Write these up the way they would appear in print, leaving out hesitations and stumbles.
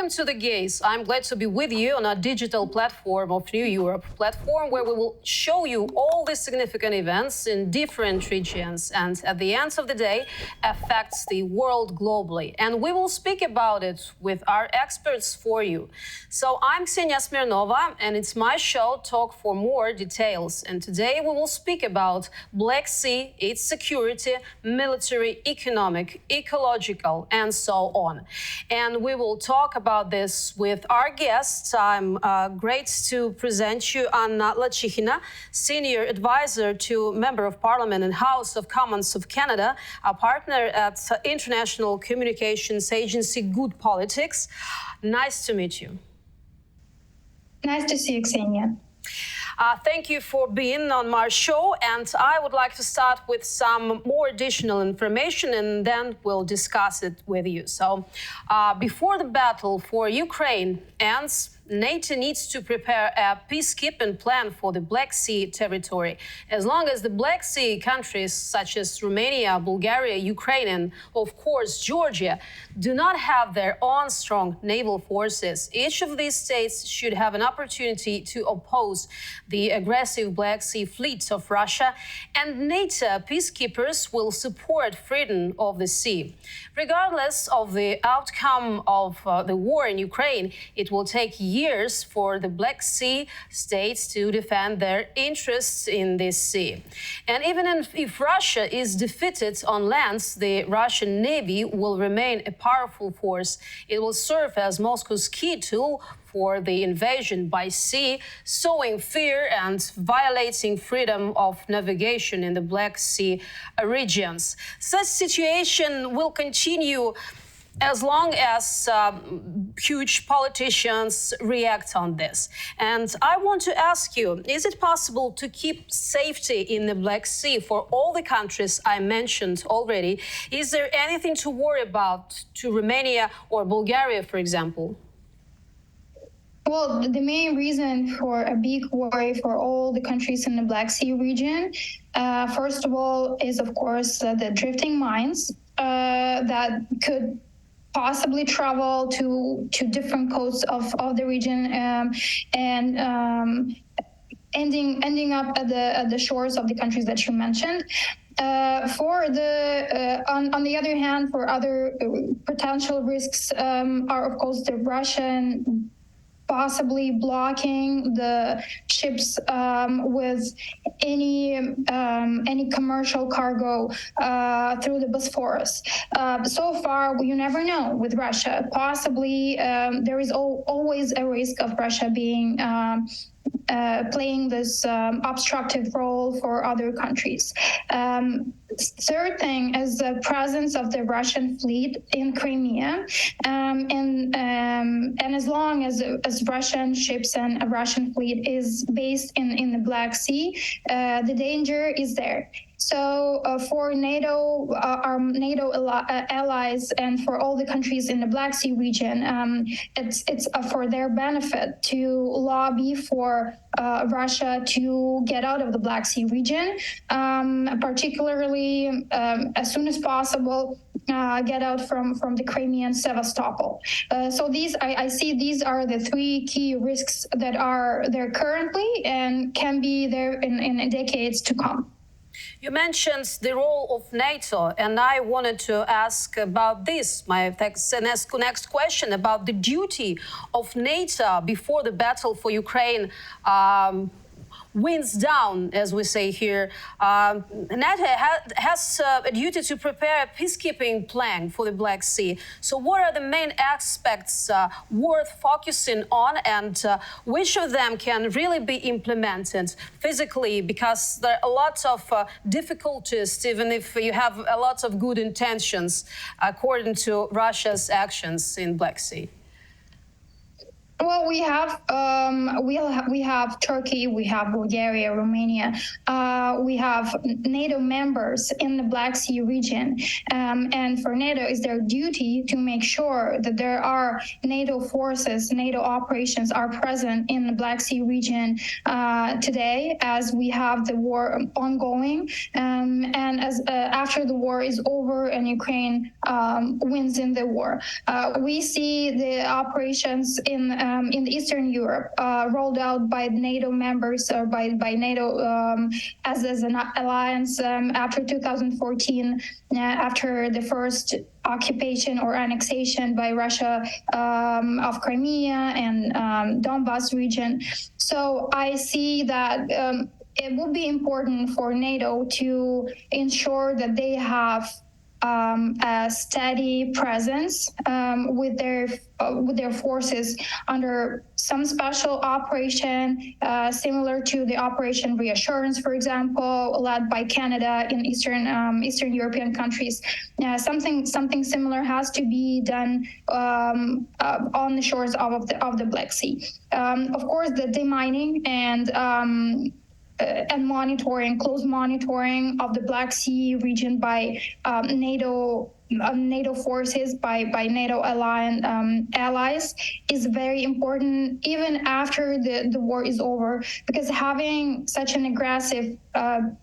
Welcome to The Gaze. I'm glad to be with you on our digital platform of New Europe, platform where we will show you all the significant events in different regions and at the end of the day affects the world globally. And we will speak about it with our experts for you. So I'm Ksenia Smirnova and it's my show Talk for More Details. And today we will speak about Black Sea, its security, military, economic, ecological, and so on. And we will talk about this with our guests. I'm great to present you Anna Lachykhina, Senior Advisor to Member of Parliament and House of Commons of Canada, a partner at International Communications Agency Good Politics. Nice to meet you. Nice to see you, Ksenia. Thank you for being on my show, and I would like to start with some more additional information and then we'll discuss it with you. So before the battle for Ukraine ends, NATO needs to prepare a peacekeeping plan for the Black Sea territory. As long as the Black Sea countries such as Romania, Bulgaria, Ukraine, and of course Georgia do not have their own strong naval forces, each of these states should have an opportunity to oppose the aggressive Black Sea fleets of Russia, and NATO peacekeepers will support freedom of the sea. Regardless of the outcome of the war in Ukraine, it will take years for the Black Sea states to defend their interests in this sea. And even if Russia is defeated on land, the Russian Navy will remain a powerful force. It will serve as Moscow's key tool for the invasion by sea, sowing fear and violating freedom of navigation in the Black Sea regions. Such situation will continue as long as huge politicians react on this. And I want to ask you, is it possible to keep safety in the Black Sea for all the countries I mentioned already? Is there anything to worry about to Romania or Bulgaria, for example? Well, the main reason for a big worry for all the countries in the Black Sea region, first of all, is, of course, the drifting mines that could possibly travel to different coasts of the region and ending up at the shores of the countries that you mentioned. On the other hand, for other potential risks are, of course, the Russian possibly blocking the ships with any commercial cargo through the Bosphorus. So far, you never know with Russia. Possibly there is always a risk of Russia being playing this obstructive role for other countries. Third thing is the presence of the Russian fleet in Crimea, and as long as Russian ships and a Russian fleet is based in the Black Sea, the danger is there. So for NATO, our NATO allies, and for all the countries in the Black Sea region, it's for their benefit to lobby for Russia to get out of the Black Sea region, particularly as soon as possible, get out from the Crimean Sevastopol. So I see these are the three key risks that are there currently and can be there in decades to come. You mentioned the role of NATO, and I wanted to ask about this. My next question about the duty of NATO before the battle for Ukraine winds down, as we say here. NATO has a duty to prepare a peacekeeping plan for the Black Sea. So what are the main aspects worth focusing on, and which of them can really be implemented physically? Because there are a lot of difficulties, even if you have a lot of good intentions, according to Russia's actions in Black Sea. Well, we have Turkey, we have Bulgaria, Romania, we have NATO members in the Black Sea region, and for NATO, it's their duty to make sure that there are NATO forces, NATO operations are present in the Black Sea region today, as we have the war ongoing, and as after the war is over and Ukraine wins in the war, we see the operations in Eastern Europe rolled out by NATO members or by NATO as an alliance after 2014, after the first occupation or annexation by Russia of Crimea and Donbas region. So I see that it would be important for NATO to ensure that they have a steady presence with their forces under some special operation, similar to the Operation Reassurance, for example, led by Canada in Eastern European countries. Something similar has to be done on the shores of the Black Sea. Of course, the demining and monitoring, close monitoring of the Black Sea region by NATO forces, by NATO allies is very important, even after the war is over, because having such an aggressive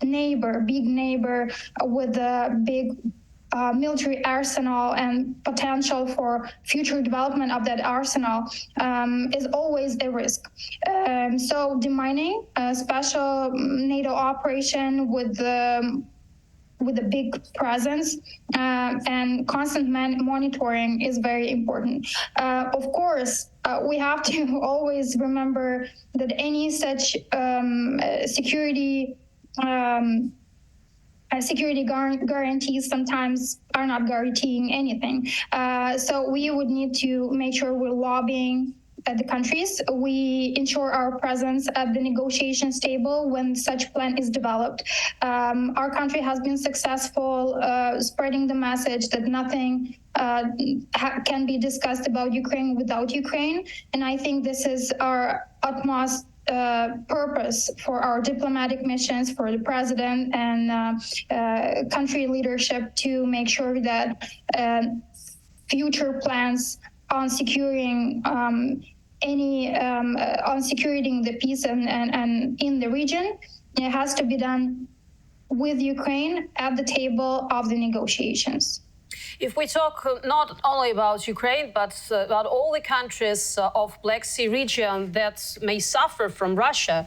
big neighbor with a big military arsenal and potential for future development of that arsenal is always a risk. So demining a special NATO operation with a big presence and constant monitoring is very important. Of course, we have to always remember that any such security guarantees sometimes are not guaranteeing anything. So we would need to make sure we're lobbying at the countries. We ensure our presence at the negotiations table when such plan is developed. Our country has been successful spreading the message that nothing can be discussed about Ukraine without Ukraine. And I think this is our utmost purpose for our diplomatic missions, for the president and country leadership to make sure that future plans on securing on securing the peace and in the region, it has to be done with Ukraine at the table of the negotiations. If we talk not only about Ukraine, but about all the countries of Black Sea region that may suffer from Russia,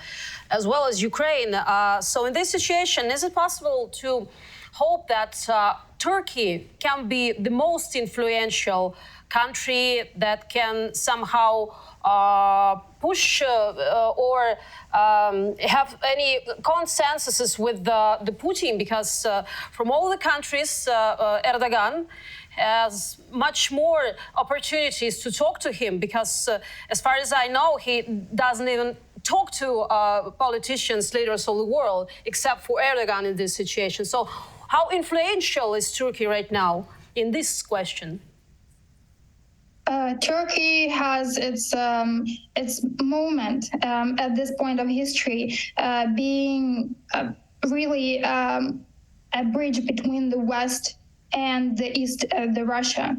as well as Ukraine, so in this situation, is it possible to hope that Turkey can be the most influential country that can somehow push or have any consensuses with the Putin, because from all the countries, Erdogan has much more opportunities to talk to him, because as far as I know, he doesn't even talk to politicians, leaders of the world, except for Erdogan in this situation. So how influential is Turkey right now in this question? Turkey has its moment at this point of history, being really a bridge between the West and the East, the Russia,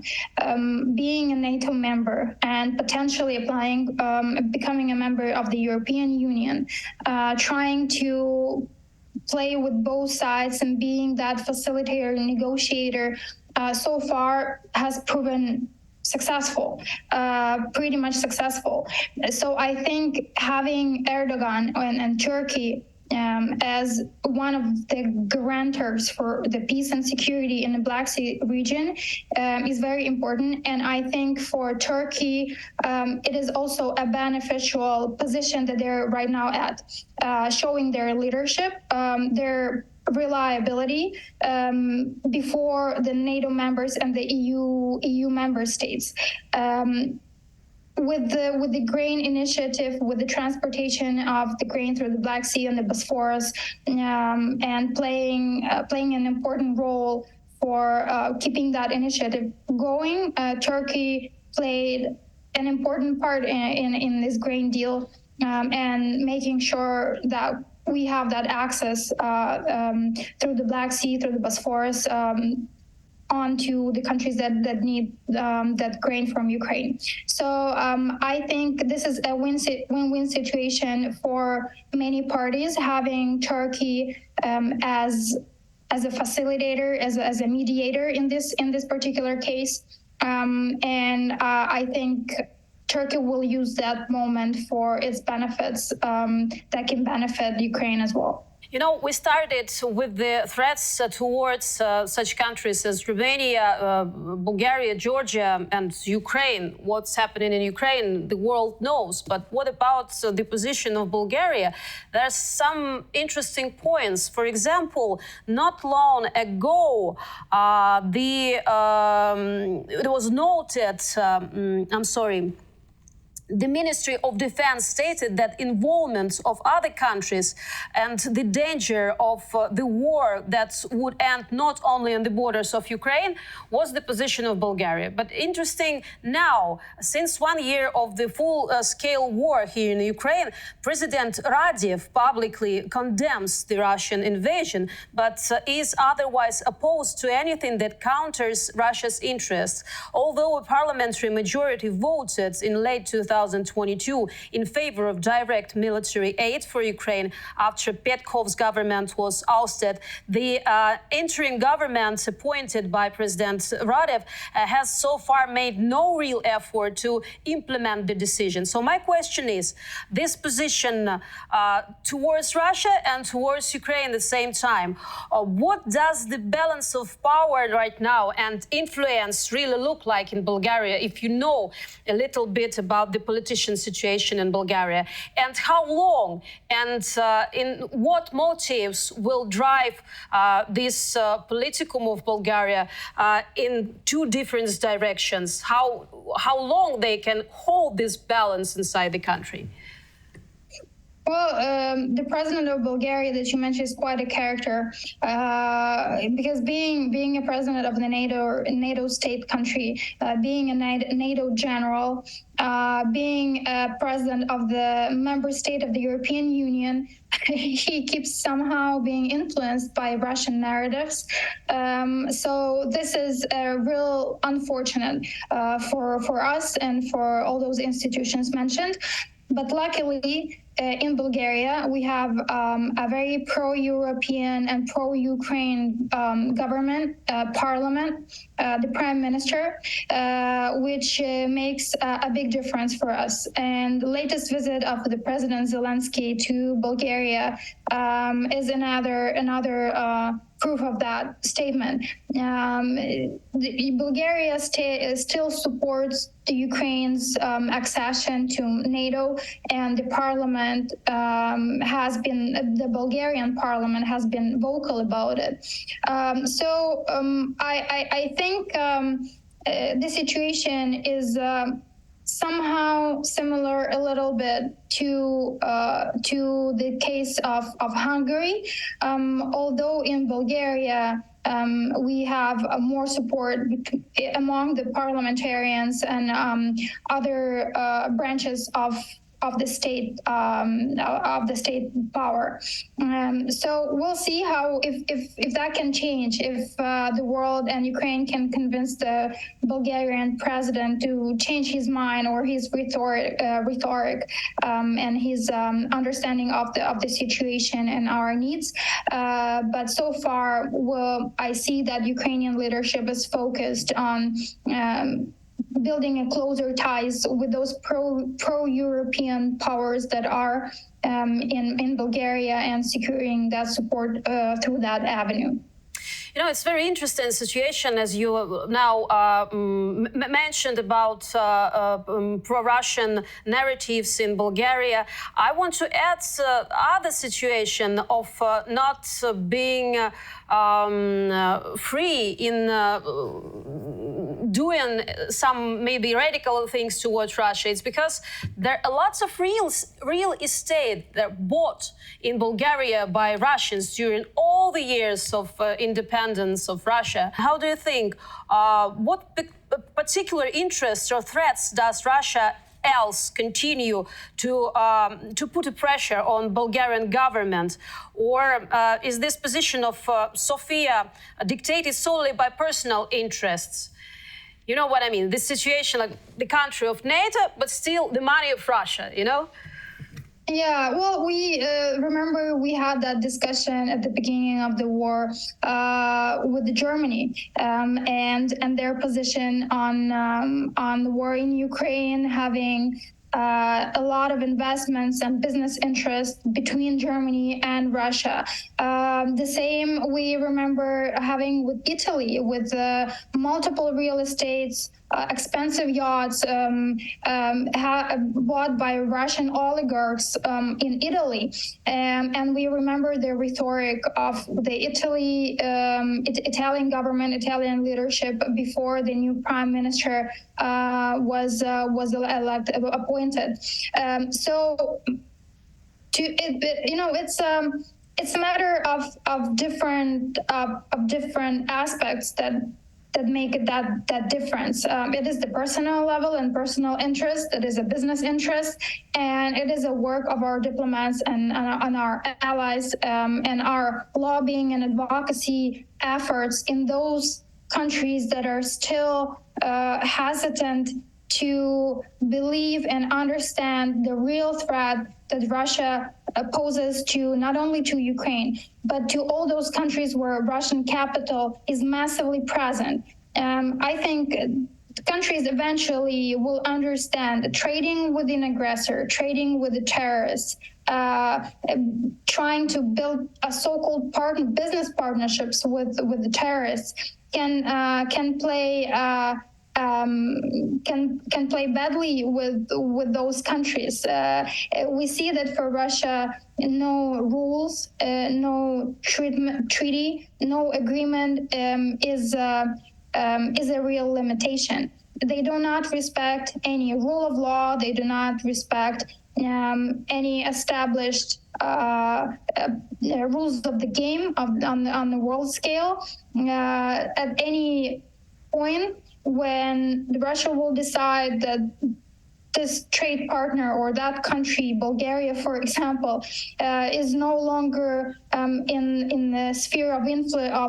being a NATO member and potentially becoming a member of the European Union, trying to play with both sides and being that facilitator, negotiator, so far has proven successful, pretty much successful. So I think having Erdogan and Turkey as one of the guarantors for the peace and security in the Black Sea region is very important. And I think for Turkey, it is also a beneficial position that they're right now at, showing their leadership, their reliability before the NATO members and the EU member states. With the grain initiative, with the transportation of the grain through the Black Sea and the Bosphorus, and playing an important role for keeping that initiative going, Turkey played an important part in this grain deal, and making sure that we have that access through the Black Sea, through the Bosphorus, onto the countries that need that grain from Ukraine. So I think this is a win-win situation for many parties, having Turkey as a facilitator, as a mediator in this particular case, and I think Turkey will use that moment for its benefits that can benefit Ukraine as well. You know, we started with the threats towards such countries as Romania, Bulgaria, Georgia, and Ukraine. What's happening in Ukraine, the world knows. But what about the position of Bulgaria? There's some interesting points. For example, not long ago, it was noted, the Ministry of Defense stated that involvement of other countries and the danger of the war that would end not only on the borders of Ukraine was the position of Bulgaria. But interesting now, since 1 year of the full-scale war here in Ukraine, President Radev publicly condemns the Russian invasion, but is otherwise opposed to anything that counters Russia's interests. Although a parliamentary majority voted in late 2022 in favor of direct military aid for Ukraine after Petkov's government was ousted, the interim government appointed by President Radev has so far made no real effort to implement the decision. So my question is, this position towards Russia and towards Ukraine at the same time, what does the balance of power right now and influence really look like in Bulgaria, if you know a little bit about the politician situation in Bulgaria, and how long and in what motives will drive this politicum of Bulgaria in two different directions? How long they can hold this balance inside the country? Well, the president of Bulgaria that you mentioned is quite a character, because being a president of the NATO state country, being a NATO general, being a president of the member state of the European Union, he keeps somehow being influenced by Russian narratives. So this is real unfortunate for us and for all those institutions mentioned. But luckily, in Bulgaria, we have a very pro-European and pro-Ukraine government, parliament, the prime minister, which makes a big difference for us. And the latest visit of the President Zelensky to Bulgaria is another proof of that statement. Bulgaria still supports the Ukraine's accession to NATO, and the parliament the Bulgarian parliament has been vocal about it. I think the situation is somehow similar a little bit to the case of Hungary, although in Bulgaria we have more support among the parliamentarians and other branches of the state power. So we'll see how if that can change, if the world and Ukraine can convince the Bulgarian president to change his mind or his rhetoric and his understanding of the situation and our needs. But so far, I see that Ukrainian leadership is focused on building a closer ties with those pro-European powers that are in Bulgaria and securing that support through that avenue. You know, it's a very interesting situation, as you now mentioned about pro-Russian narratives in Bulgaria. I want to add other situation of not being free in doing some maybe radical things towards Russia. It's because there are lots of real estate that bought in Bulgaria by Russians during all the years of independence of Russia. How do you think, what particular interests or threats does Russia else continue to put a pressure on Bulgarian government, or is this position of Sofia dictated solely by personal interests? You know what I mean? This situation, like the country of NATO, but still the money of Russia, you know? Yeah, well, we remember we had that discussion at the beginning of the war with Germany and their position on the war in Ukraine, having a lot of investments and business interests between Germany and Russia. The same we remember having with Italy, with multiple real estates, expensive yachts bought by Russian oligarchs in Italy. And we remember the rhetoric of the Italian government, Italian leadership before the new prime minister was appointed. It's a matter of different aspects that make it that difference. It is the personal level and personal interest. It is a business interest, and it is a work of our diplomats and our allies and our lobbying and advocacy efforts in those countries that are still hesitant to believe and understand the real threat that Russia poses to not only to Ukraine, but to all those countries where Russian capital is massively present. I think countries eventually will understand that trading with an aggressor, trading with the terrorists, trying to build a so-called business partnerships with the terrorists can play badly with those countries. We see that for Russia, no rules, no treaty, no agreement is a real limitation. They do not respect any rule of law. They do not respect any established rules of the game on the world scale. At any point, when Russia will decide that this trade partner or that country, Bulgaria, for example, is no longer in the sphere of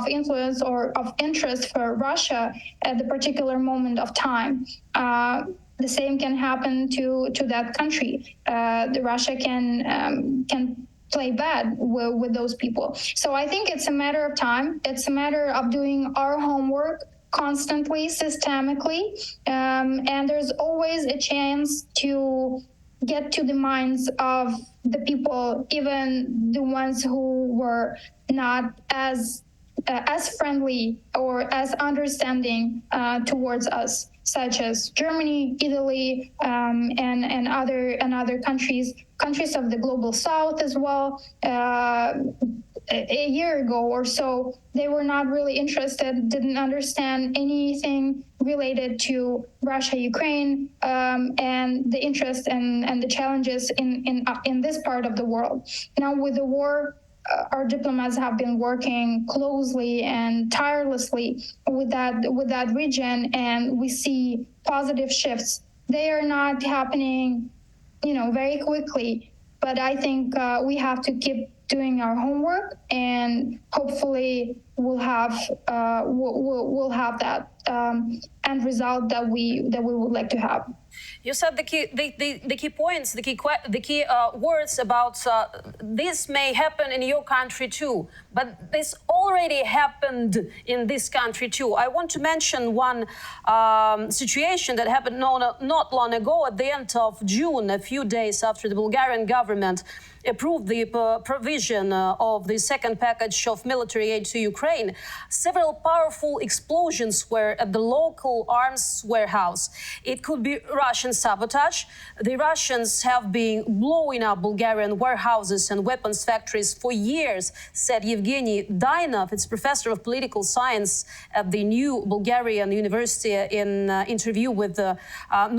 influence or of interest for Russia at the particular moment of time. The same can happen to that country. Russia can play bad with those people. So I think it's a matter of time. It's a matter of doing our homework constantly, systemically, and there's always a chance to get to the minds of the people, even the ones who were not as friendly or as understanding towards us, such as Germany, Italy, and other countries of the global south as well. A year ago or so, they were not really interested, didn't understand anything related to Russia, Ukraine, and the interest and the challenges in this part of the world. Now, with the war, our diplomats have been working closely and tirelessly with that region, and we see positive shifts. They are not happening, very quickly, but I think we have to keep doing our homework, and hopefully we'll have that end result that we would like to have. You said the key points, the key words about this may happen in your country too, but this already happened in this country too. I want to mention one situation that happened not long ago, at the end of June, a few days after the Bulgarian government approved the provision of the second package of military aid to Ukraine. Several powerful explosions were at the local arms warehouse. It could be Russian sabotage. The Russians have been blowing up Bulgarian warehouses and weapons factories for years, said Evgeny Dainov. It's professor of political science at the new Bulgarian University in interview with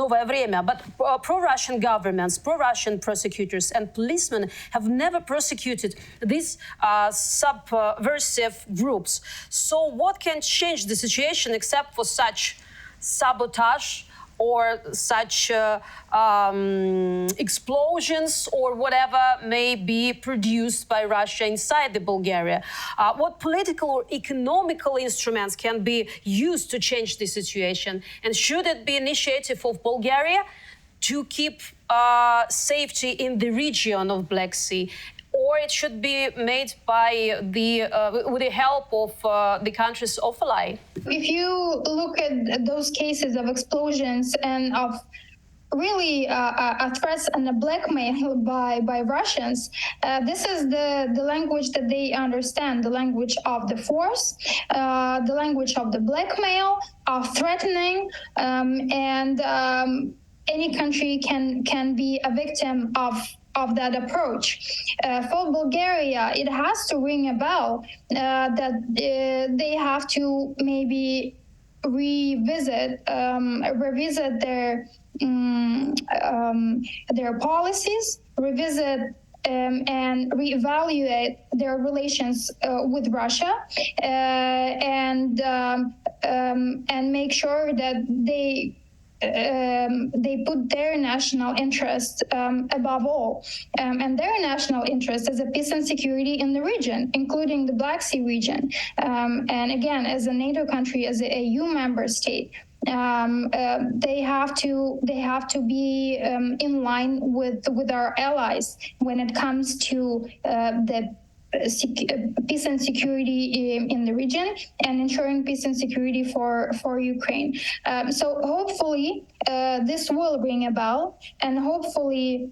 Novaya Vremya. But pro-Russian governments, pro-Russian prosecutors and policemen have never prosecuted these subversive groups. So what can change the situation except for such sabotage or such explosions or whatever may be produced by Russia inside the Bulgaria? What political or economical instruments can be used to change the situation? And should it be initiative of Bulgaria to keep safety in the region of Black Sea? Or it should be made by with the help of the countries of ally? If you look at those cases of explosions and of really a threats and a blackmail by Russians, this is the language that they understand, the language of the force, the language of the blackmail, of threatening, and any country can be a victim of that approach. For Bulgaria, it has to ring a bell that they have to maybe revisit their policies, revisit and reevaluate their relations with Russia, and make sure that they put their national interest above all, and their national interest is a peace and security in the region, including the Black Sea region. And again, as a NATO country, as a EU member state, they have to be in line with our allies when it comes to the peace and security in the region and ensuring peace and security for Ukraine. So hopefully this will ring a bell, and hopefully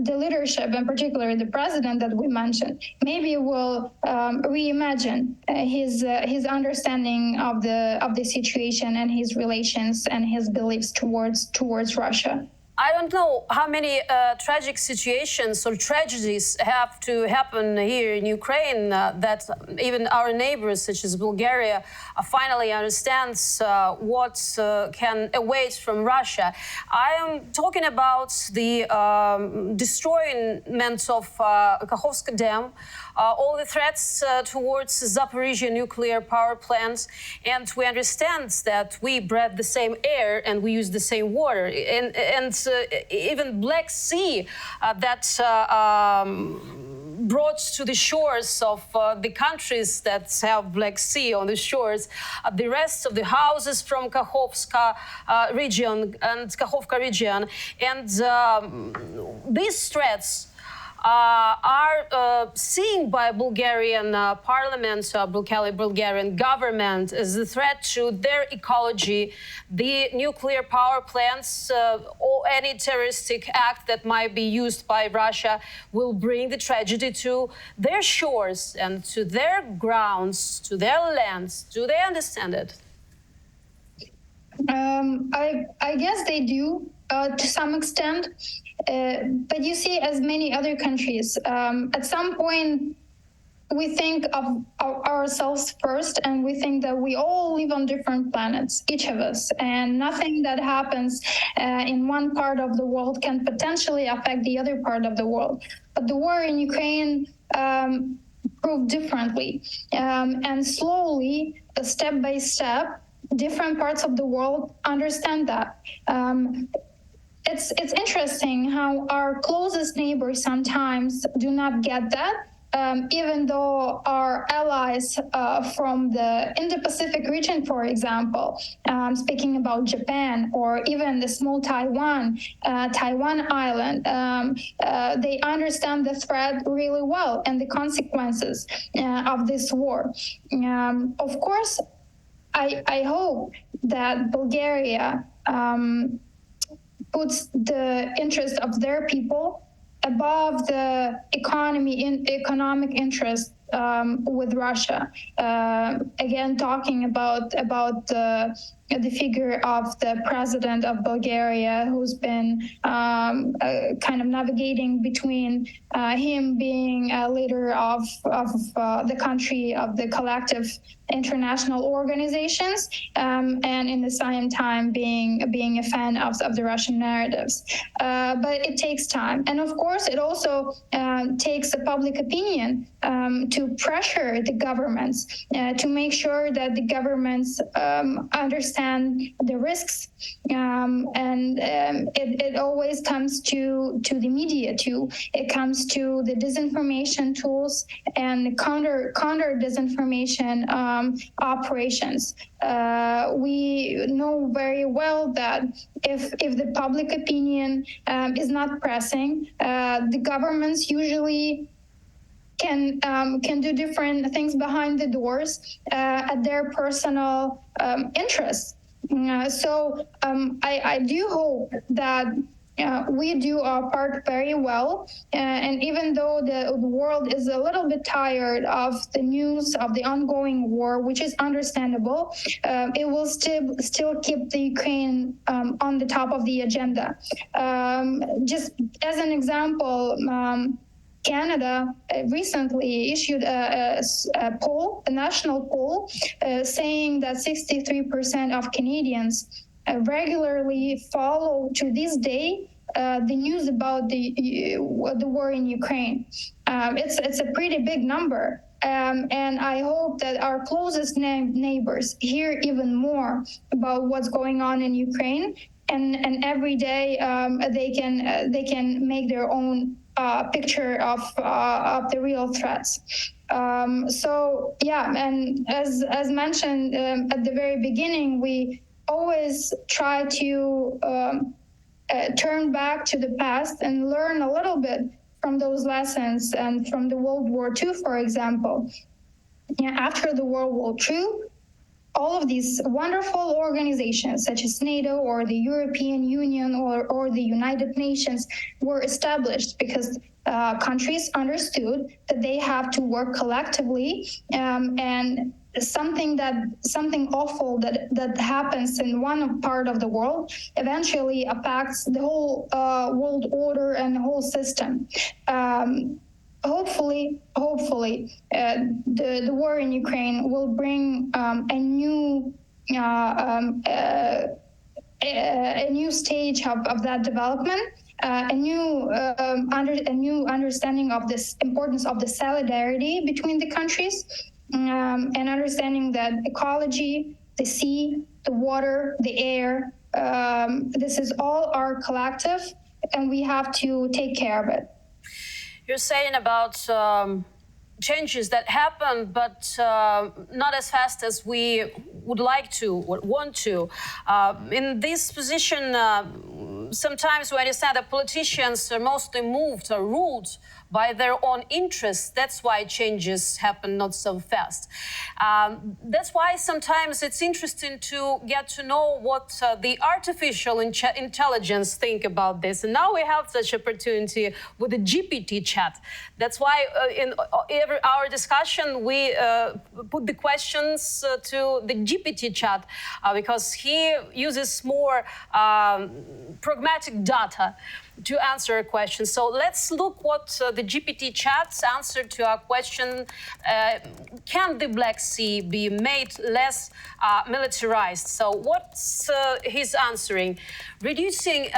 the leadership, in particular the president that we mentioned, maybe will reimagine his understanding of the situation and his relations and his beliefs towards Russia. I don't know how many tragic situations or tragedies have to happen here in Ukraine that even our neighbors, such as Bulgaria, finally understands what can await from Russia. I am talking about the destroyment of Kakhovka Dam, all the threats towards Zaporizhia nuclear power plant, and we understand that we breathe the same air and we use the same water, and even Black Sea that brought to the shores of the countries that have Black Sea on the shores, the rest of the houses from Kakhovka region and Kakhovka region, and these threats are seen by Bulgarian parliament, Bulgarian government as a threat to their ecology, the nuclear power plants, or any terroristic act that might be used by Russia will bring the tragedy to their shores and to their grounds, to their lands. Do they understand it? I guess they do to some extent. But you see, as many other countries, at some point, we think of ourselves first, and we think that we all live on different planets, each of us, and nothing that happens in one part of the world can potentially affect the other part of the world. But the war in Ukraine proved differently, and slowly, step by step, different parts of the world understand that. It's interesting how our closest neighbors sometimes do not get that, even though our allies from the Indo-Pacific region, for example, speaking about Japan or even the small Taiwan island, they understand the threat really well and the consequences of this war. Of course, I hope that Bulgaria puts the interest of their people above the economic interest with Russia. Again, talking about the figure of the president of Bulgaria, who's been kind of navigating between him being a leader of the country, of the collective international organizations, and in the same time being a fan of the Russian narratives. But it takes time. And of course, it also takes the public opinion to to pressure the governments to make sure that the governments understand the risks, and it always comes to the media too. It comes to the disinformation tools and counter disinformation operations. We know very well that if the public opinion is not pressing, the governments usually can do different things behind the doors at their personal interests. So I do hope that we do our part very well, and even though the world is a little bit tired of the news of the ongoing war, which is understandable, it will still keep the Ukraine on the top of the agenda. Just as an example, Canada recently issued a poll, a national poll, saying that 63% of Canadians regularly follow to this day the news about the war in Ukraine. It's a pretty big number. And I hope that our closest neighbors hear even more about what's going on in Ukraine, and every day they can make their own picture of the real threats. So yeah, and as mentioned at the very beginning, we always try to turn back to the past and learn a little bit from those lessons, and from the World War II, for example. Yeah, after the World War II, all of these wonderful organizations such as NATO or the European Union or the United Nations were established because countries understood that they have to work collectively, and something awful that happens in one part of the world eventually impacts the whole world order and the whole system. Hopefully, the war in Ukraine will bring a new stage of that development, a new understanding of this importance of the solidarity between the countries, and understanding that ecology, the sea, the water, the air, this is all our collective, and we have to take care of it. You're saying about changes that happen, but not as fast as we would like to or want to. In this position, sometimes we understand that politicians are mostly moved or ruled by their own interests. That's why changes happen not so fast. That's why sometimes it's interesting to get to know what the artificial intelligence think about this. And now we have such opportunity with the GPT chat. That's why in every our discussion we put the questions to the GPT chat because he uses more pragmatic data to answer a question. So let's look what the GPT chat's answer to our question. Can the Black Sea be made less militarized? So what's he's answering? Reducing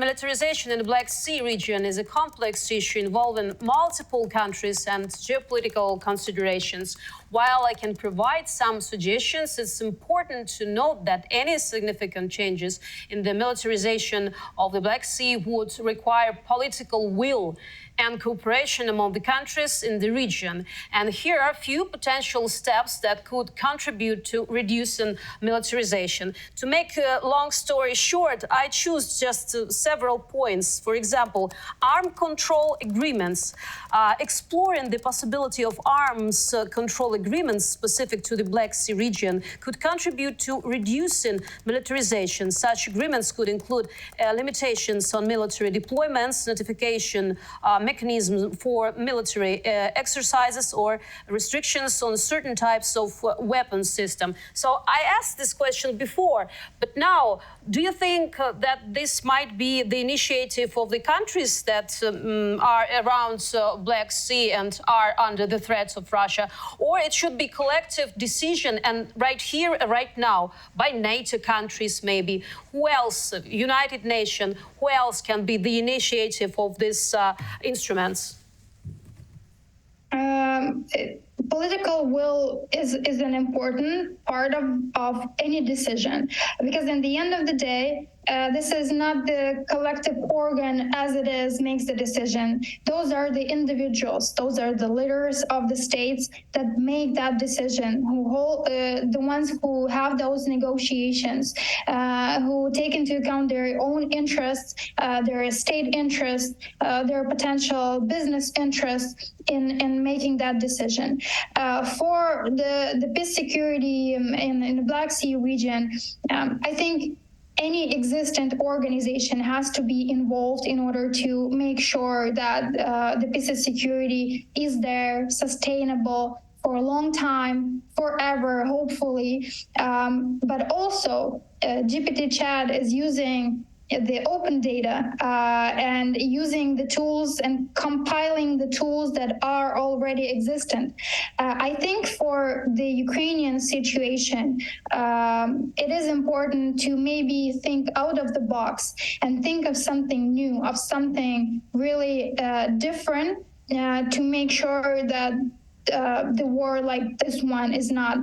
militarization in the Black Sea region is a complex issue involving multiple countries and geopolitical considerations. While I can provide some suggestions, it's important to note that any significant changes in the militarization of the Black Sea would require political will and cooperation among the countries in the region. And here are a few potential steps that could contribute to reducing militarization. To make a long story short, I choose just several points. For example, arms control agreements. Exploring the possibility of arms control agreements specific to the Black Sea region could contribute to reducing militarization. Such agreements could include limitations on military deployments, notification mechanisms for military exercises, or restrictions on certain types of weapons system. So I asked this question before, but now, do you think that this might be the initiative of the countries that are around Black Sea and are under the threats of Russia, or it should be collective decision and right here, right now, by NATO countries maybe? Who else? United Nations. Who else can be the initiative of these instruments? Political will is an important part of any decision, because in the end of the day, this is not the collective organ as it is makes the decision. Those are the individuals, those are the leaders of the states that make that decision, who hold the ones who have those negotiations, who take into account their own interests, their state interests, their potential business interests in making that decision. For the peace security in the Black Sea region, I think any existent organization has to be involved in order to make sure that the peace and security is there, sustainable for a long time, forever, hopefully. But also, GPT Chat is using the open data and using the tools and compiling the tools that are already existent. I think for the Ukrainian situation, it is important to maybe think out of the box and think of something new, of something really different to make sure that the war like this one is not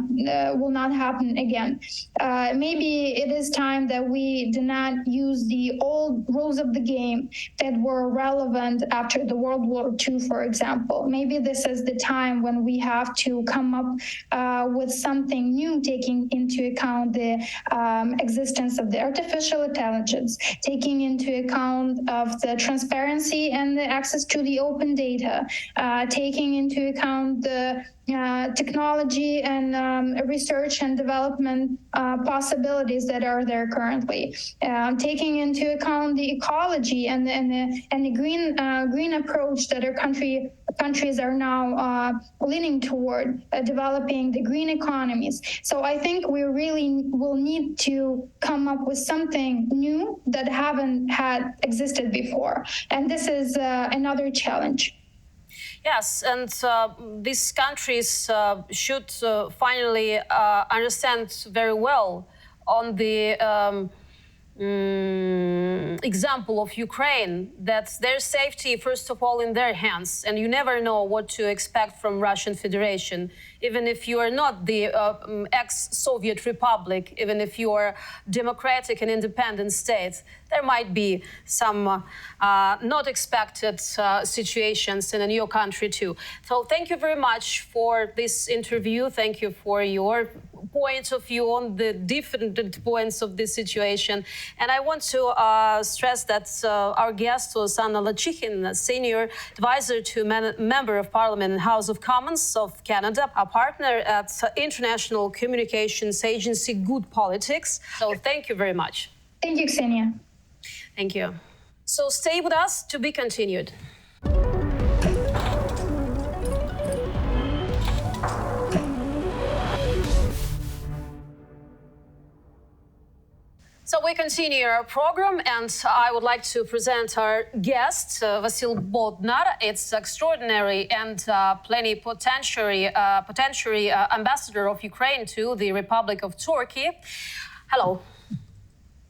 will not happen again. Maybe it is time that we do not use the old rules of the game that were relevant after the World War II, for example. Maybe this is the time when we have to come up with something new, taking into account the existence of the artificial intelligence, taking into account of the transparency and the access to the open data, taking into account the technology and research and development possibilities that are there currently, taking into account the ecology and the green approach that our countries are now leaning toward, developing the green economies. So I think we really will need to come up with something new that haven't had existed before, and this is another challenge. Yes, and these countries should finally understand very well on the example of Ukraine, that their safety, first of all, in their hands, and you never know what to expect from Russian Federation, even if you are not the ex-Soviet Republic, even if you are democratic and independent state, there might be some not expected situations in your country too. So thank you very much for this interview. Thank you for your point of view on the different points of this situation. And I want to stress that our guest was Anna Lachykhina, Senior Advisor to Member of Parliament and House of Commons of Canada, a partner at International Communications Agency Good Politics. So thank you very much. Thank you, Ksenia. Thank you. So stay with us, to be continued. So we continue our program, and I would like to present our guest, Vasyl Bodnar. It's extraordinary and plenipotentiary ambassador of Ukraine to the Republic of Turkey. Hello.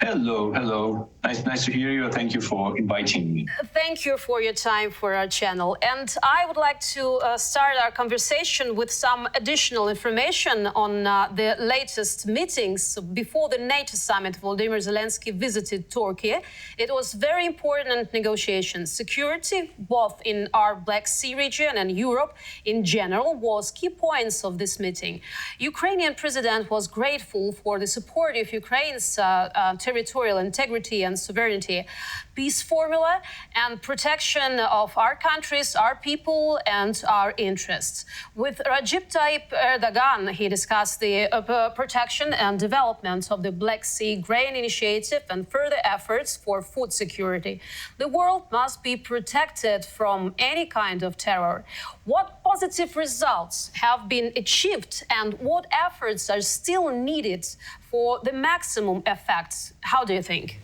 Hello, hello. Nice to hear you. Thank you for inviting me. Thank you for your time for our channel. And I would like to start our conversation with some additional information on the latest meetings. Before the NATO summit, Volodymyr Zelensky visited Turkey. It was very important negotiations. Security, both in our Black Sea region and Europe in general, was key points of this meeting. Ukrainian president was grateful for the support of Ukraine's territorial integrity and sovereignty, peace formula, and protection of our countries, our people, and our interests. With Recep Tayyip Erdogan, he discussed the protection and development of the Black Sea Grain Initiative and further efforts for food security. The world must be protected from any kind of terror. What positive results have been achieved and what efforts are still needed for the maximum effects? How do you think?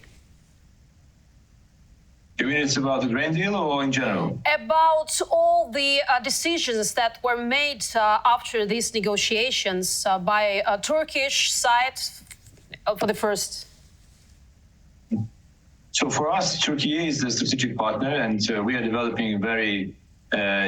You mean it's about the grain deal or in general? About all the decisions that were made after these negotiations by a Turkish side for the first. So for us, Turkey is the strategic partner, and we are developing a very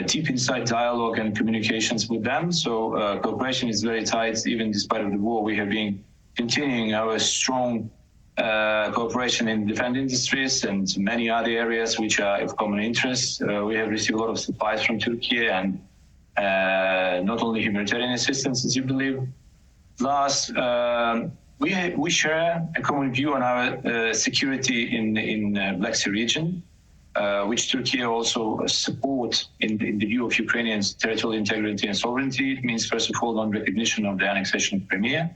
deep inside dialogue and communications with them. So cooperation is very tight, even despite of the war. We have been continuing our strong cooperation in defense industries and many other areas which are of common interest. We have received a lot of supplies from Turkey, and not only humanitarian assistance, as you believe. Plus, we share a common view on our security in Black Sea region, which Turkey also support in the view of Ukrainians' territorial integrity and sovereignty. It means, first of all, non-recognition of the annexation of Crimea,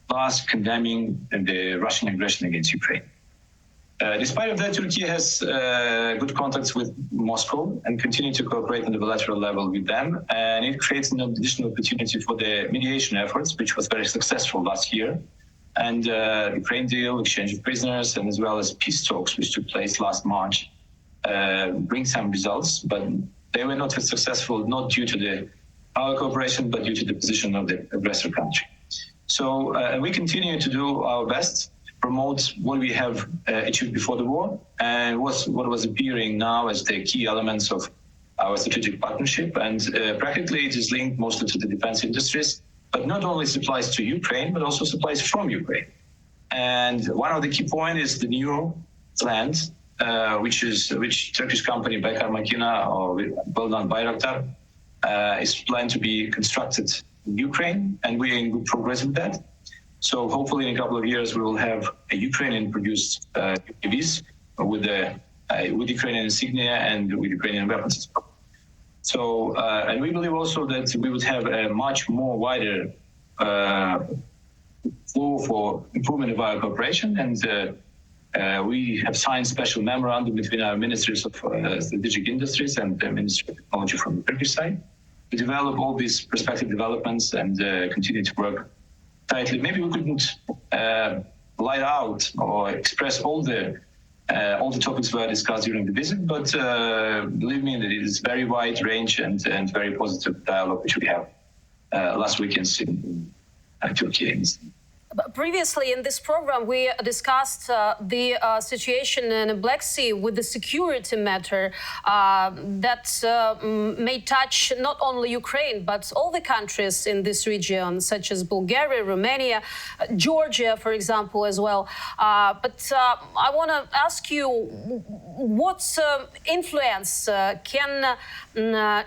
plus condemning the Russian aggression against Ukraine. Despite of that, Turkey has good contacts with Moscow and continue to cooperate on the bilateral level with them. And it creates an additional opportunity for the mediation efforts, which was very successful last year. And Ukraine deal, exchange of prisoners, and as well as peace talks, which took place last March, bring some results, but they were not as successful, not due to our cooperation, but due to the position of the aggressor country. So we continue to do our best, promote what we have achieved before the war and what was appearing now as the key elements of our strategic partnership. And practically it is linked mostly to the defense industries, but not only supplies to Ukraine, but also supplies from Ukraine. And one of the key points is the new plant, which Turkish company Anna Lachykhina or Bodnar Bayraktar is planned to be constructed in Ukraine, and we are in good progress with that. So hopefully in a couple of years we will have a Ukrainian-produced UAVs with Ukrainian insignia and with Ukrainian weapons. So and we believe also that we would have a much more wider flow for improvement of our cooperation, and we have signed special memorandum between our ministries of strategic industries and the Ministry of Technology from the Turkish side to develop all these prospective developments and continue to work tightly. Maybe we couldn't light out or express all the topics were discussed during the visit, but believe me that it is very wide range and very positive dialogue which we have last weekend in Turkey. Previously in this program, we discussed the situation in the Black Sea with the security matter that may touch not only Ukraine, but all the countries in this region, such as Bulgaria, Romania, Georgia, for example, as well. But I want to ask you, what influence can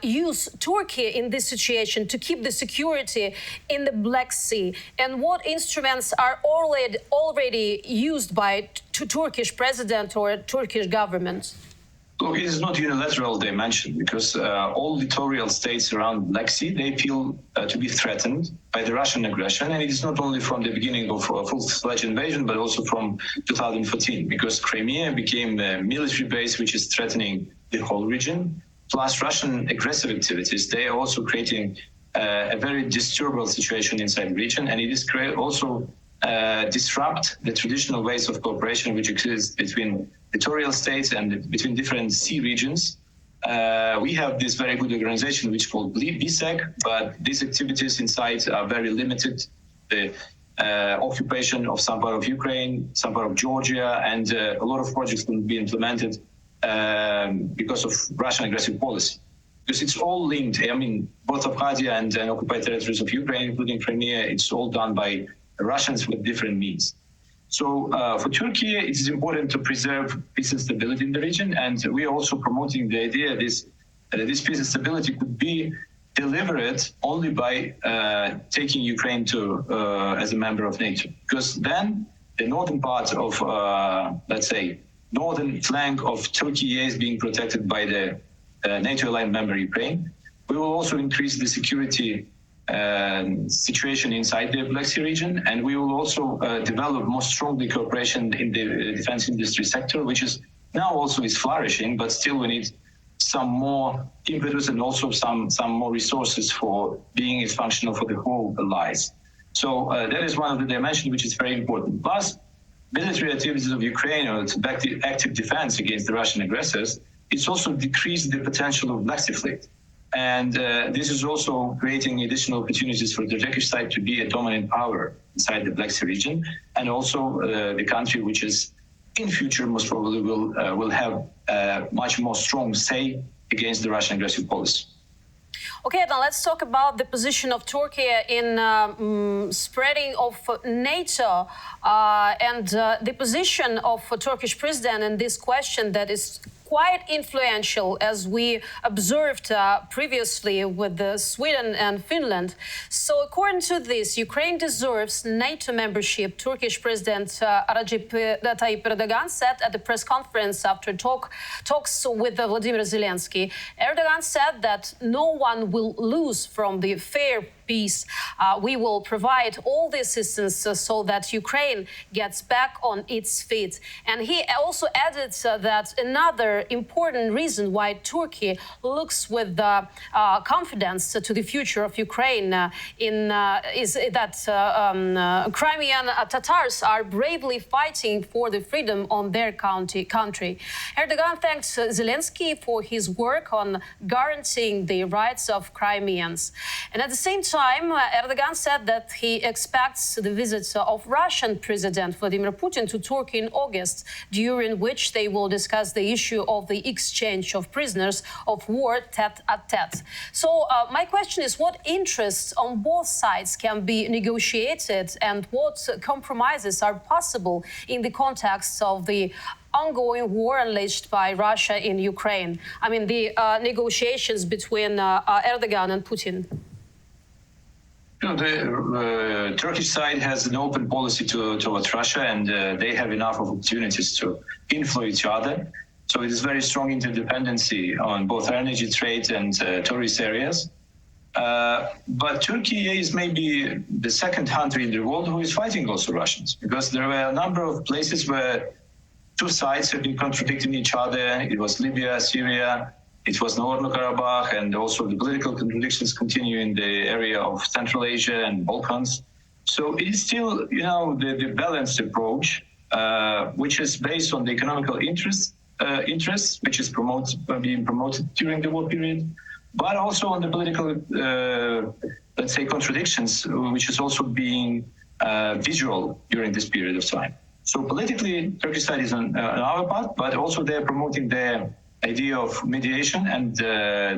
use Turkey in this situation to keep the security in the Black Sea, and what instruments are already used by Turkish president or Turkish government? Look, it is not unilateral dimension, because all littoral states around Black Sea, they feel to be threatened by the Russian aggression. And it is not only from the beginning of a full-fledged invasion, but also from 2014, because Crimea became a military base which is threatening the whole region. Plus Russian aggressive activities, they are also creating a very disturbing situation inside the region, and it is also disrupt the traditional ways of cooperation which exist between littoral states and between different sea regions. We have this very good organization which is called BSEC, but these activities inside are very limited. The occupation of some part of Ukraine, some part of Georgia, and a lot of projects will be implemented because of Russian aggressive policy. Because it's all linked. I mean, both Abkhazia and occupied territories of Ukraine, including Crimea, it's all done by Russians with different means. So for Turkey, it is important to preserve peace and stability in the region, and we are also promoting the idea that this peace and stability could be delivered only by taking Ukraine as a member of NATO. Because then the northern part of, let's say, northern flank of Turkey is being protected by the NATO-aligned member Ukraine. We will also increase the security situation inside the Black Sea region, and we will also develop more strongly cooperation in the defense industry sector, which is now also is flourishing, but still we need some more impetus and also some more resources for being functional for the whole allies. So that is one of the dimensions which is very important. Plus, military activities of Ukraine or its active defense against the Russian aggressors, it's also decreased the potential of Black Sea fleet. And this is also creating additional opportunities for the Turkish side to be a dominant power inside the Black Sea region, and also the country which is in future most probably will have a much more strong say against the Russian aggressive policy. Okay, now let's talk about the position of Turkey in spreading of NATO and the position of Turkish president in this question that is quite influential, as we observed previously with Sweden and Finland. So according to this, Ukraine deserves NATO membership, Turkish President Recep Tayyip Erdogan said at the press conference after talks with Vladimir Zelensky. Erdogan said that no one will lose from the fair peace. We will provide all the assistance so that Ukraine gets back on its feet. And he also added that another important reason why Turkey looks with confidence to the future of Ukraine is that Crimean Tatars are bravely fighting for the freedom on their country. Erdogan thanked Zelensky for his work on guaranteeing the rights of Crimeans. And at the same time, Erdogan said that he expects the visit of Russian President Vladimir Putin to Turkey in August, during which they will discuss the issue of the exchange of prisoners of war tete-a-tete. So my question is, what interests on both sides can be negotiated and what compromises are possible in the context of the ongoing war unleashed by Russia in Ukraine? I mean, the negotiations between Erdogan and Putin. The Turkish side has an open policy towards Russia, and they have enough opportunities to influence each other. So it is very strong interdependency on both energy trade and tourist areas. But Turkey is maybe the second country in the world who is fighting also Russians, because there were a number of places where two sides have been contradicting each other. It was Libya, Syria, it was Nagorno-Karabakh, and also the political contradictions continue in the area of Central Asia and Balkans. So it is still, the balanced approach, which is based on the economical interests, which is being promoted during the war period, but also on the political, let's say, contradictions, which is also being visual during this period of time. So politically, Turkish side is on our part, but also they're promoting their idea of mediation, and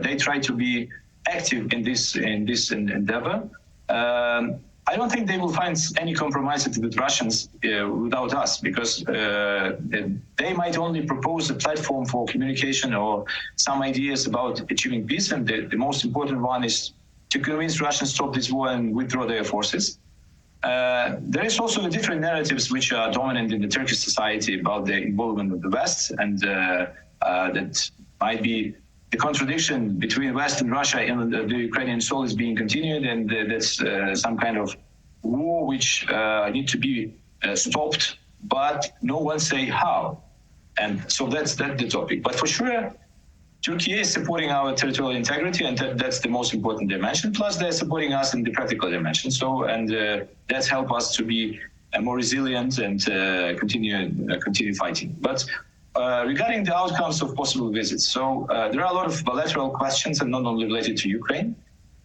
they try to be active in this endeavor. I don't think they will find any compromises with Russians without us, because they might only propose a platform for communication or some ideas about achieving peace, and the most important one is to convince Russians to stop this war and withdraw their forces. There is also the different narratives which are dominant in the Turkish society about the involvement of the West, and that might be the contradiction between West and Russia in the Ukrainian soul is being continued, and that's some kind of war which need to be stopped, but no one say how. And so that's the topic. But for sure, Turkey is supporting our territorial integrity, and that's the most important dimension. Plus, they're supporting us in the practical dimension. So, and that's helped us to be more resilient and continue fighting. But regarding the outcomes of possible visits, so there are a lot of bilateral questions, and not only related to Ukraine,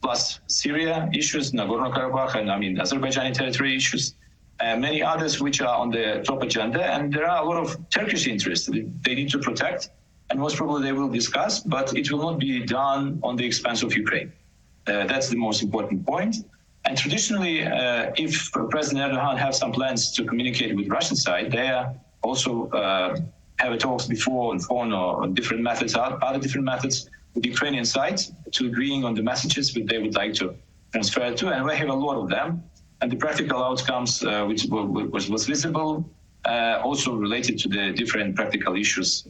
plus Syria issues, Nagorno-Karabakh, and Azerbaijani territory issues, many others which are on the top agenda, and there are a lot of Turkish interests they need to protect, and most probably they will discuss, but it will not be done on the expense of Ukraine. That's the most important point. And traditionally, if President Erdogan have some plans to communicate with Russian side, they also have talks before on phone or on different methods, other different methods with the Ukrainian side to agreeing on the messages which they would like to transfer to, and we have a lot of them. And the practical outcomes, which was visible, also related to the different practical issues.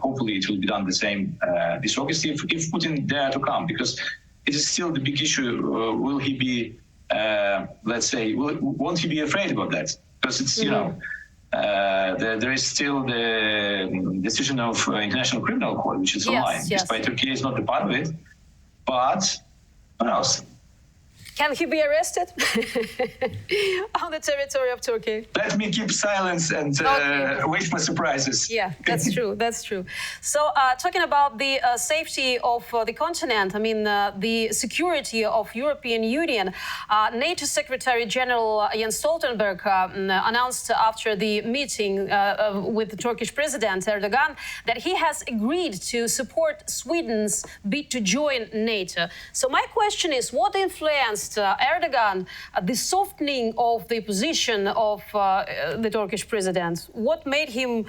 Hopefully it will be done the same this August if Putin dare to come, because it is still the big issue. Will he be, let's say, won't he be afraid about that? Because it's, there is still the decision of International Criminal Court, which is online, despite Turkey is not a part of it. But what else? Can he be arrested on the territory of Turkey? Let me keep silence and wait for surprises. Yeah, that's true. That's true. So, talking about the safety of the continent, I mean, the security of European Union, NATO Secretary General Jens Stoltenberg announced after the meeting with the Turkish President Erdogan that he has agreed to support Sweden's bid to join NATO. So, my question is, what influenced Erdogan, the softening of the position of the Turkish president? What made him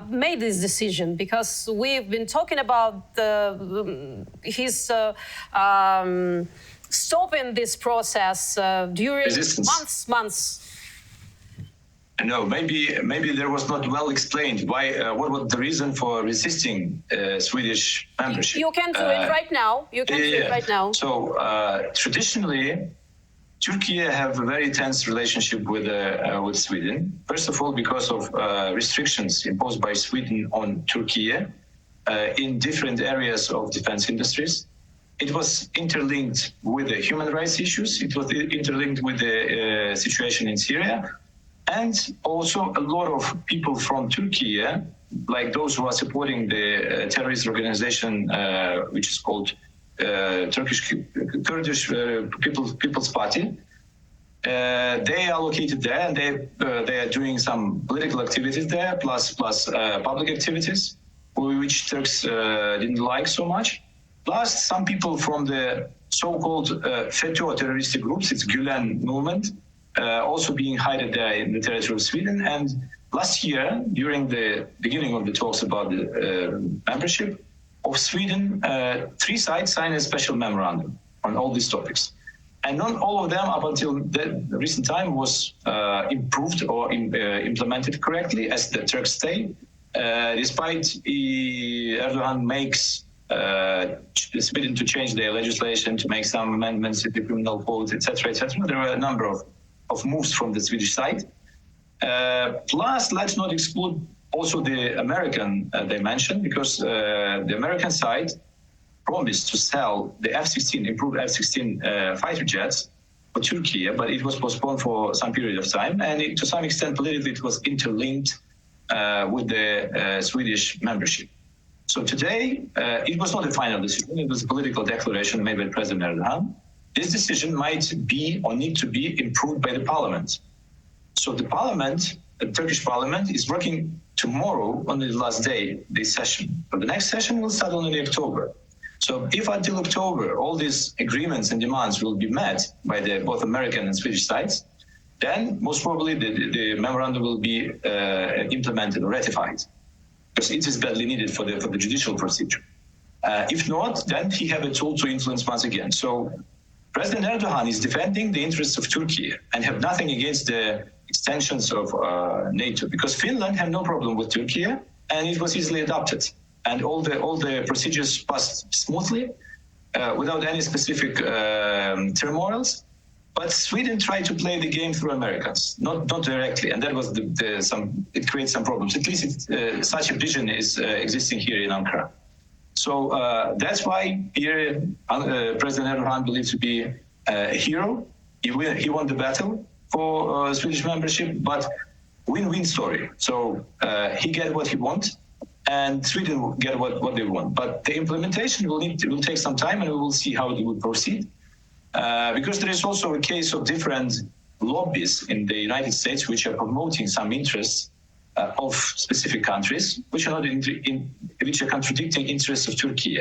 made this decision? Because we've been talking about his stopping this process during months. No, maybe there was not well explained why. What was the reason for resisting Swedish membership? You can do it right now. You can do it right now. So traditionally, Turkey have a very tense relationship with Sweden. First of all, because of restrictions imposed by Sweden on Turkey in different areas of defense industries. It was interlinked with the human rights issues. It was interlinked with the situation in Syria. And also a lot of people from Turkey, like those who are supporting the terrorist organization, which is called Kurdish People's Party, they are located there, and they are doing some political activities there, plus public activities, which Turks didn't like so much. Plus, some people from the so-called FETÖ terroristic groups, it's Gülen movement, also being hidden there in the territory of Sweden. And last year, during the beginning of the talks about the membership of Sweden, 3 sides signed a special memorandum on all these topics. And not all of them, up until the recent time, was improved or implemented correctly, as the Turks say. Despite Erdogan makes Sweden to change their legislation, to make some amendments to the criminal code, etc., etc. There were a number of moves from the Swedish side. Plus, let's not exclude also the American dimension, because the American side promised to sell the F-16, improved F-16 fighter jets for Turkey, but it was postponed for some period of time. And to some extent, politically, it was interlinked with the Swedish membership. So today, it was not a final decision. It was a political declaration made by President Erdogan. This decision might be or need to be improved by the parliament. So the parliament, the Turkish parliament, is working tomorrow on the last day, this session. But the next session will start only in October. So if until October all these agreements and demands will be met by the both American and Swedish sides, then most probably the memorandum will be implemented or ratified, because it is badly needed for the judicial procedure. If not, then he have a tool to influence once again. So President Erdogan is defending the interests of Turkey and have nothing against the extensions of NATO, because Finland had no problem with Turkey and it was easily adopted. And all the procedures passed smoothly without any specific turmoils. But Sweden tried to play the game through Americans, not directly, and that was it creates some problems. At least such a vision is existing here in Ankara. So that's why here President Erdogan believed to be a hero. He won the battle for Swedish membership, but win-win story. So he get what he wants, and Sweden will get what they want. But the implementation will take some time, and we will see how it will proceed. Because there is also a case of different lobbies in the United States which are promoting some interests of specific countries, which are which are contradicting interests of Turkey,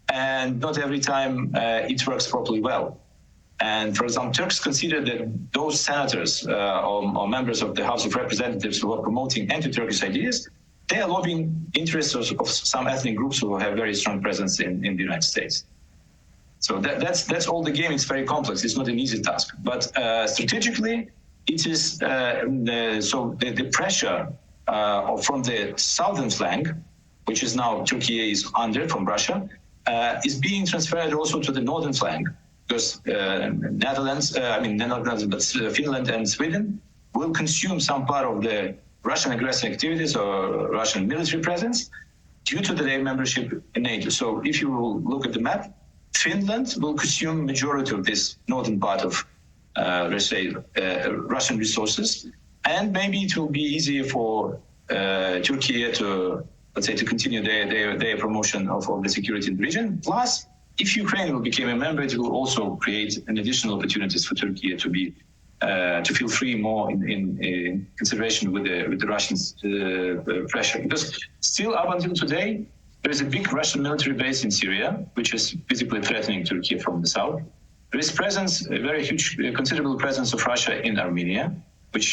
and not every time it works properly well. And for example, Turks consider that those senators or members of the House of Representatives who are promoting anti-Turkish ideas, they are lobbying interests of some ethnic groups who have very strong presence in the United States. So that's all the game. It's very complex. It's not an easy task. But strategically, it is the pressure from the southern flank, which is now Turkey is under from Russia, is being transferred also to the northern flank, because Finland and Sweden will consume some part of the Russian aggressive activities or Russian military presence due to their membership in NATO. So if you look at the map, Finland will consume majority of this northern part of, let's say, Russian resources, and maybe it will be easier for Turkey to, let's say, to continue their promotion of the security in the region. Plus, if Ukraine will become a member, it will also create an additional opportunities for Turkey to be to feel free more in consideration with the Russians' pressure. Because still up until today, there is a big Russian military base in Syria, which is physically threatening Turkey from the south. There is presence, a very huge, considerable presence of Russia in Armenia, which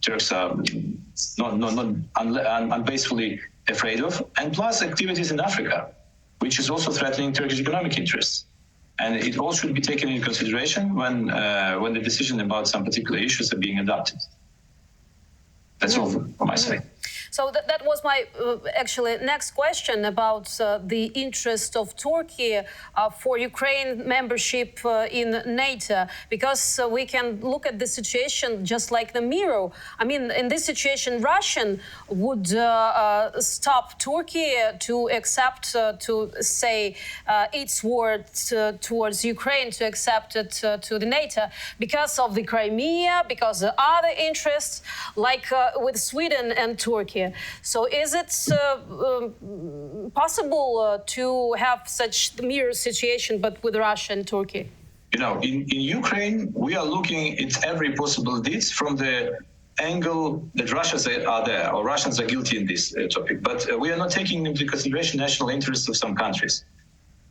Turks are not unbasefully afraid of, and plus activities in Africa, which is also threatening Turkish economic interests. And it all should be taken into consideration when the decision about some particular issues are being adopted. That's all from my side. So that was my actually next question about the interest of Turkey for Ukraine membership in NATO, because we can look at the situation just like the mirror. I mean, in this situation, Russia would stop Turkey to accept, to say its word towards Ukraine, to accept it to the NATO, because of the Crimea, because of other interests, like with Sweden and Turkey. So is it possible to have such mirror situation, but with Russia and Turkey? You know, in Ukraine, we are looking at every possible deeds from the angle that Russians are there, or Russians are guilty in this topic. But we are not taking into consideration national interests of some countries.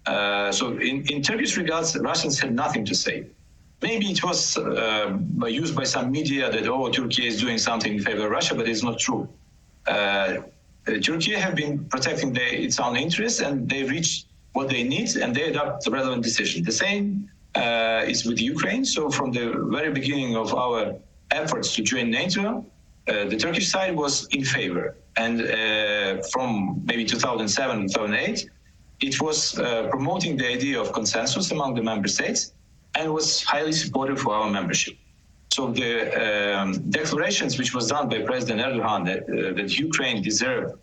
So in Turkish regards, Russians had nothing to say. Maybe it was used by some media that, oh, Turkey is doing something in favor of Russia, but it's not true. Turkey have been protecting its own interests, and they reach what they need, and they adopt the relevant decision. The same is with Ukraine. So from the very beginning of our efforts to join NATO, the Turkish side was in favor. And from maybe 2007, 2008, it was promoting the idea of consensus among the member states, and was highly supportive for our membership. So the declarations which was done by President Erdogan that Ukraine deserved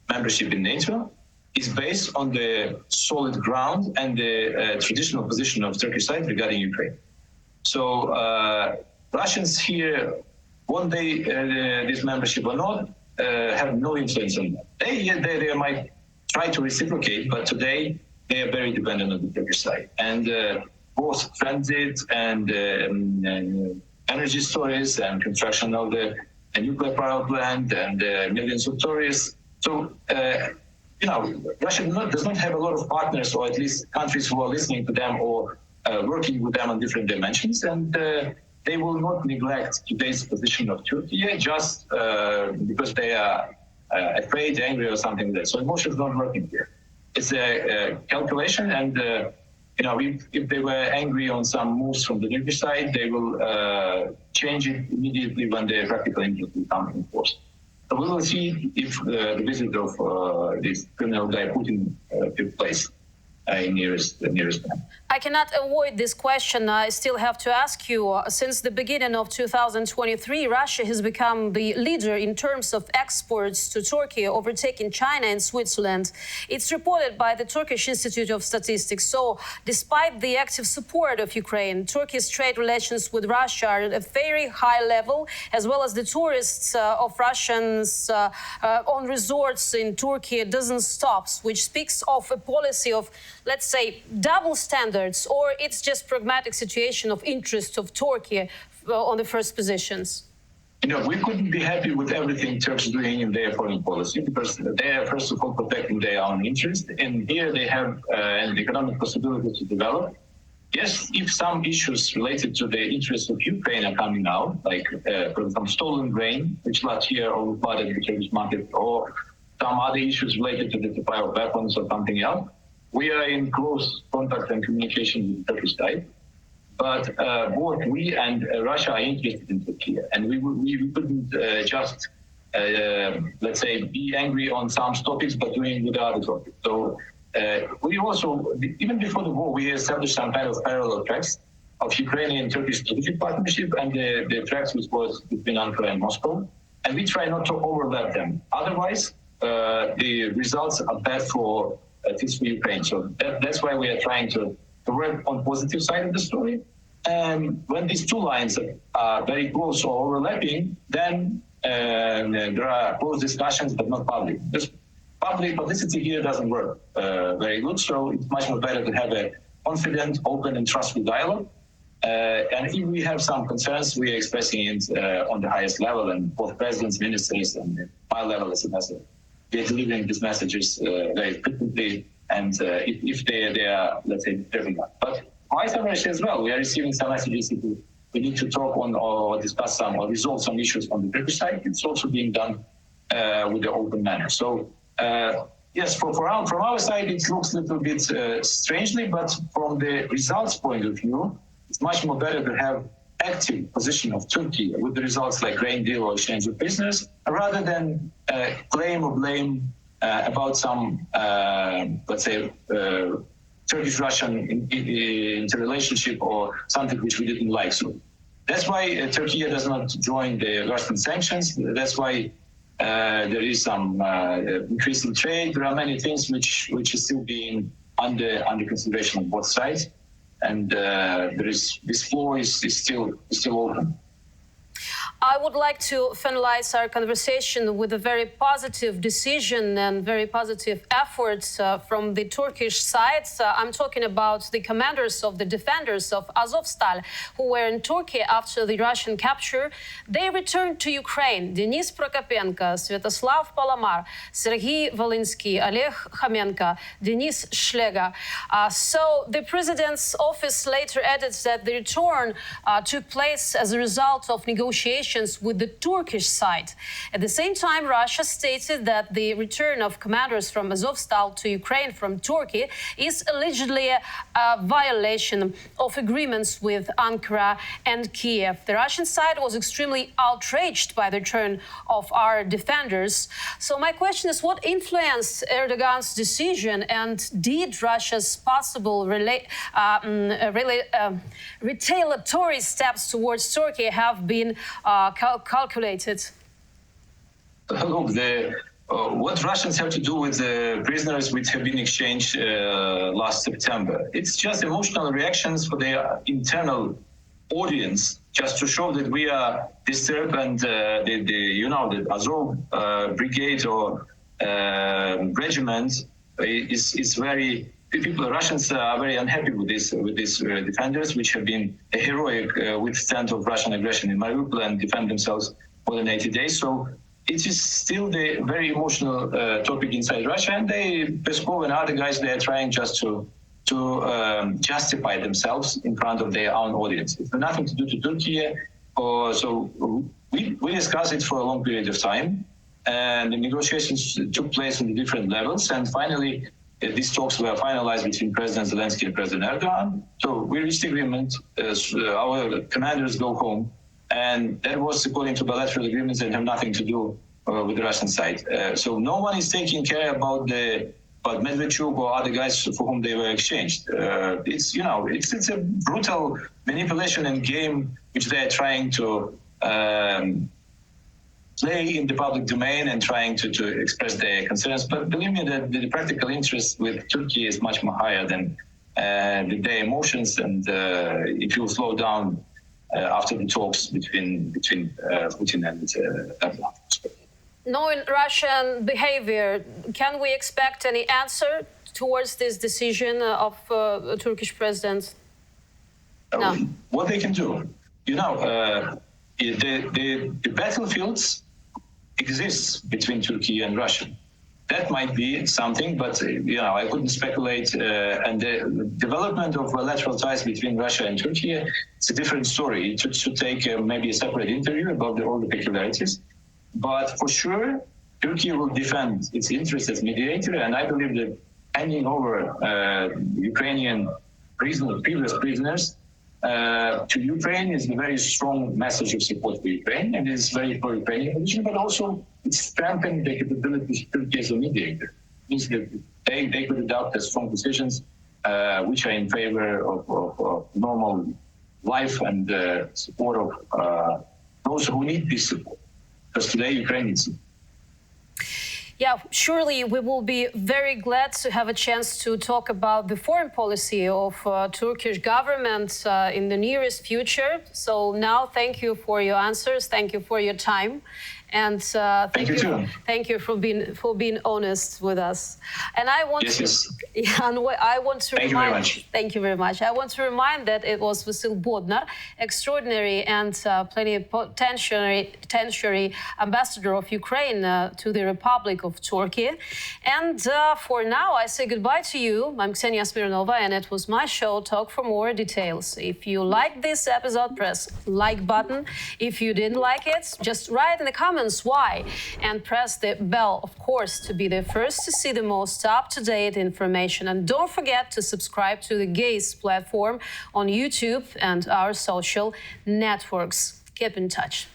membership in NATO is based on the solid ground and the traditional position of Turkish side regarding Ukraine. So Russians here, one day this membership or not, have no influence on that. They might try to reciprocate, but today they are very dependent on the Turkish side. And both transit and energy storage and construction of the nuclear power plant and millions of tourists. So, you know, Russia does not have a lot of partners, or at least countries who are listening to them or working with them on different dimensions. And they will not neglect today's position of Turkey just because they are afraid, angry, or something like that. So emotion is not working here. It's a calculation, and you know, if they were angry on some moves from the Turkish side, they will change it immediately when the practical interest will come in force. So we will see if the visit of this criminal guy Putin takes place in nearest time. I cannot avoid this question. I still have to ask you, since the beginning of 2023, Russia has become the leader in terms of exports to Turkey, overtaking China and Switzerland. It's reported by the Turkish Institute of Statistics. So despite the active support of Ukraine, Turkey's trade relations with Russia are at a very high level, as well as the tourists of Russians on resorts in Turkey doesn't stop, which speaks of a policy of, let's say, double standards, or it's just pragmatic situation of interest of Turkey on the first positions? You know, we couldn't be happy with everything Turks are doing in their foreign policy, because they are, first of all, protecting their own interest, and here they have an economic possibility to develop. Yes, if some issues related to the interests of Ukraine are coming out, like for example, stolen grain, which last year overflooded the Turkish market, or some other issues related to the supply of weapons or something else, we are in close contact and communication with the Turkish side. But both we and Russia are interested in Turkey, and we couldn't just, let's say, be angry on some topics, but doing with the other topics. So we also, even before the war, we established some kind of parallel tracks of Ukrainian and Turkish strategic partnership, and the tracks which was between Ankara and Moscow. And we try not to overlap them. Otherwise, the results are bad for at least for Ukraine. So that's why we are trying to work on positive side of the story. And when these two lines are very close or overlapping, then there are close discussions, but not public. Just public publicity here doesn't work very good, so it's much more better to have a confident, open, and trustful dialogue. And if we have some concerns, we are expressing it on the highest level, and both presidents, ministers, and my level as ambassador. We are delivering these messages very frequently, and if they are, let's say, driven up. But vice versa as well, we are receiving some messages. If we need to talk on or discuss some or resolve some issues on the Turkish side, it's also being done with the open manner. So yes, from our side, it looks a little bit strangely, but from the results point of view, it's much more better to have active position of Turkey with the results like grain deal or exchange of prisoners, rather than claim or blame about some, let's say, Turkish-Russian interrelationship or something which we didn't like. So that's why Turkey does not join the Russian sanctions. That's why there is some increase in trade. There are many things which is still being under consideration on both sides, and this floor is still open. I would like to finalize our conversation with a very positive decision and very positive efforts from the Turkish side. I'm talking about the commanders of the defenders of Azovstal, who were in Turkey after the Russian capture. They returned to Ukraine. Denis Prokopenko, Sviatoslav Palamar, Sergei Volinsky, Oleg Khomenko, Denis Shlega. So the president's office later added that the return took place as a result of negotiations with the Turkish side. At the same time, Russia stated that the return of commanders from Azovstal to Ukraine from Turkey is allegedly a violation of agreements with Ankara and Kiev. The Russian side was extremely outraged by the return of our defenders. So my question is, what influenced Erdogan's decision, and did Russia's possible retaliatory steps towards Turkey have been calculated? Look, what Russians have to do with the prisoners which have been exchanged last September, it's just emotional reactions for their internal audience, just to show that we are disturbed, and the Azov brigade or regiment is very. Russians are very unhappy with these defenders, which have been a heroic withstand of Russian aggression in Mariupol and defend themselves more than 80 days. So it is still the very emotional topic inside Russia, and Peskov and other guys, they are trying just to justify themselves in front of their own audience. It's nothing to do to Turkey. So we discussed it for a long period of time, and the negotiations took place on the different levels, and finally these talks were finalized between President Zelensky and President Erdogan. So we reached agreement. Our commanders go home, and that was according to bilateral agreements that have nothing to do with the Russian side. So no one is taking care about Medvedchuk or other guys for whom they were exchanged. It's a brutal manipulation and game which they are trying to play in the public domain and trying to express their concerns. But believe me, that the practical interest with Turkey is much more higher than their emotions. And it will slow down after the talks between Putin and Erdogan. Knowing Russian behavior, can we expect any answer towards this decision of Turkish president? No. What they can do, the battlefields exists between Turkey and Russia. That might be something, but I couldn't speculate. And the development of bilateral ties between Russia and Turkey, it's a different story. It should take maybe a separate interview about all the peculiarities. But for sure, Turkey will defend its interests as mediator, and I believe that handing over Ukrainian previous prisoners to Ukraine is a very strong message of support for Ukraine, and it's very pro-Ukrainian position, but also it strengthens the capabilities of Turkey as a mediator. It means that they could adopt strong decisions which are in favor of normal life and support of those who need this support. Because today Ukraine needs it. Yeah, surely we will be very glad to have a chance to talk about the foreign policy of Turkish government in the nearest future. So now, thank you for your answers. Thank you for your time. And thank you for being honest with us. And I want to remind. Thank you very much. I want to remind that it was Vasyl Bodnar, extraordinary and plenipotentiary ambassador of Ukraine to the Republic of Turkey. And for now, I say goodbye to you. I'm Ksenia Smirnova, and it was my show. Talk for more details. If you like this episode, press like button. If you didn't like it, just write in the comments why, and press the bell, of course, to be the first to see the most up-to-date information. And don't forget to subscribe to the Gaze platform on YouTube and our social networks. Keep in touch.